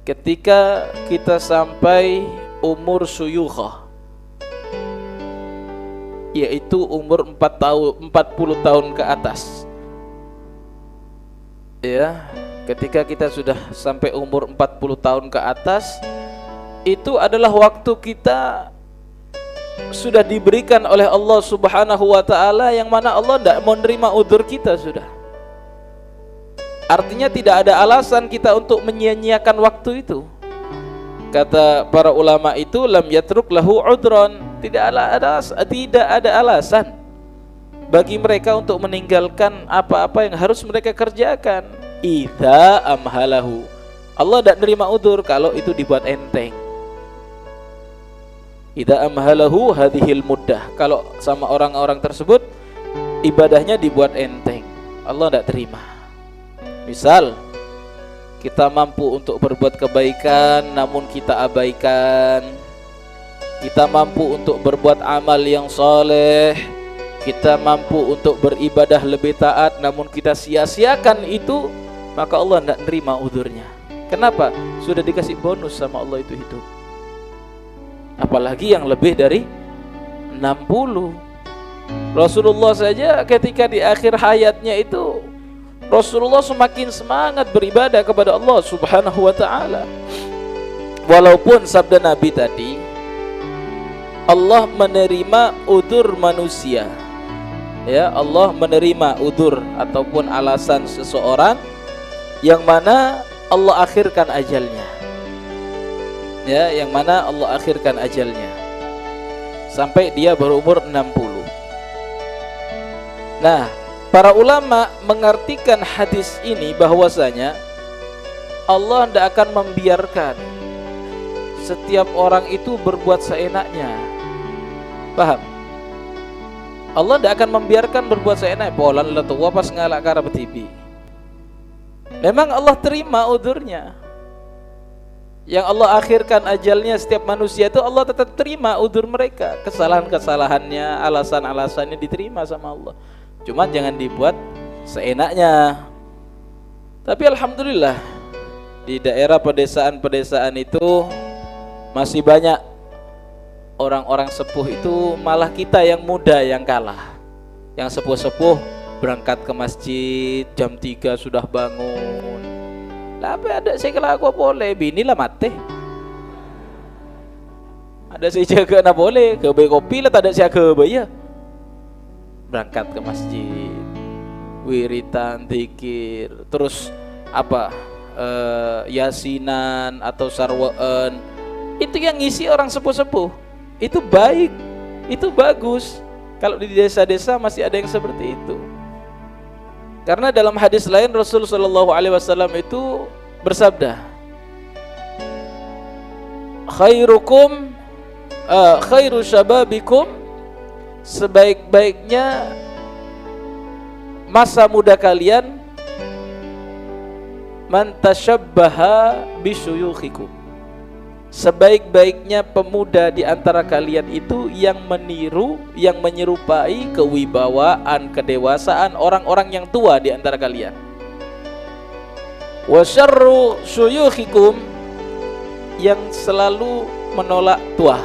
ketika kita sampai umur syuyukhah, yaitu umur 40 tahun ke atas. Ya, ketika kita sudah sampai umur 40 tahun ke atas, itu adalah waktu kita sudah diberikan oleh Allah Subhanahu wa ta'ala, yang mana Allah tidak mau menerima udzur kita sudah. Artinya tidak ada alasan kita untuk menyia-nyiakan waktu itu. Kata para ulama itu, lam yatruk lahu udron, tidak ada alasan bagi mereka untuk meninggalkan apa-apa yang harus mereka kerjakan. Idza amhalahu, Allah tidak menerima udzur kalau itu dibuat enteng. Idza amhalahu hadhil muddah, kalau sama orang-orang tersebut ibadahnya dibuat enteng, Allah tidak terima. Misal kita mampu untuk berbuat kebaikan namun kita abaikan, kita mampu untuk berbuat amal yang soleh, kita mampu untuk beribadah lebih taat namun kita sia-siakan itu, maka Allah tidak nerima udzurnya. Kenapa? Sudah dikasih bonus sama Allah itu hidup. Apalagi yang lebih dari 60. Rasulullah saja ketika di akhir hayatnya itu, Rasulullah semakin semangat beribadah kepada Allah Subhanahu wa ta'ala. Walaupun sabda Nabi tadi, Allah menerima udzur manusia. Ya, Allah menerima udzur ataupun alasan seseorang yang mana Allah akhirkan ajalnya. Ya, yang mana Allah akhirkan ajalnya sampai dia berumur 60. Nah, para ulama mengartikan hadis ini bahwasanya Allah tidak akan membiarkan setiap orang itu berbuat seenaknya. Paham? Allah tidak akan membiarkan berbuat seenaknya. Polan la tua pas ngalak kara betibi. Memang Allah terima udzurnya. Yang Allah akhirkan ajalnya setiap manusia itu Allah tetap terima udzur mereka. Kesalahan-kesalahannya, alasan-alasannya diterima sama Allah. Cuman jangan dibuat seenaknya. Tapi alhamdulillah di daerah pedesaan-pedesaan itu masih banyak orang-orang sepuh itu, malah kita yang muda yang kalah. Yang sepuh-sepuh berangkat ke masjid jam 3 sudah bangun. Lah apa ada saya kalau aku boleh bini lah mati. Ada saya jaga nak boleh ke kopi lah, tak ada saya ke ya. Berangkat ke masjid, wiritan, zikir, terus apa yasinan atau sarwaan, itu yang ngisi orang sepuh-sepuh. Itu baik, itu bagus. Kalau di desa-desa masih ada yang seperti itu. Karena dalam hadis lain Rasulullah SAW itu bersabda, khairukum khairu syababikum, sebaik-baiknya masa muda kalian, man tashabbaha bisyuyukhikum, sebaik-baiknya pemuda di antara kalian itu yang meniru, yang menyerupai kewibawaan, kedewasaan orang-orang yang tua di antara kalian. Wa syarru syuyukhikum, yang selalu menolak tua,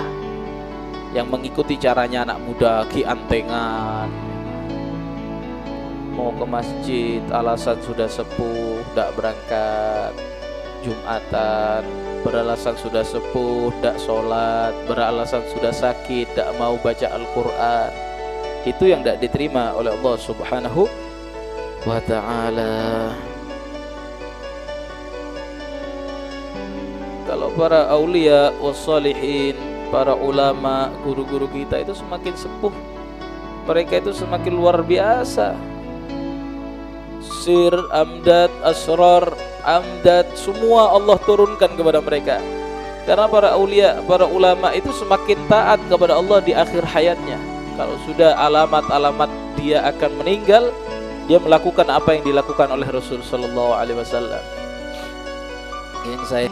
yang mengikuti caranya anak muda, kiantengan, mau ke masjid alasan sudah sepuh tidak berangkat, Jumatan beralasan sudah sepuh tidak sholat, beralasan sudah sakit tidak mau baca Al-Quran. Itu yang tidak diterima oleh Allah Subhanahu wa ta'ala. Kalau para aulia wassalihin, para ulama, guru-guru kita itu semakin sepuh, mereka itu semakin luar biasa. Sir, amdad, asrar, amdad, semua Allah turunkan kepada mereka. Karena para aulia, para ulama itu semakin taat kepada Allah di akhir hayatnya. Kalau sudah alamat-alamat dia akan meninggal, dia melakukan apa yang dilakukan oleh Rasul sallallahu alaihi wasallam. Yang saya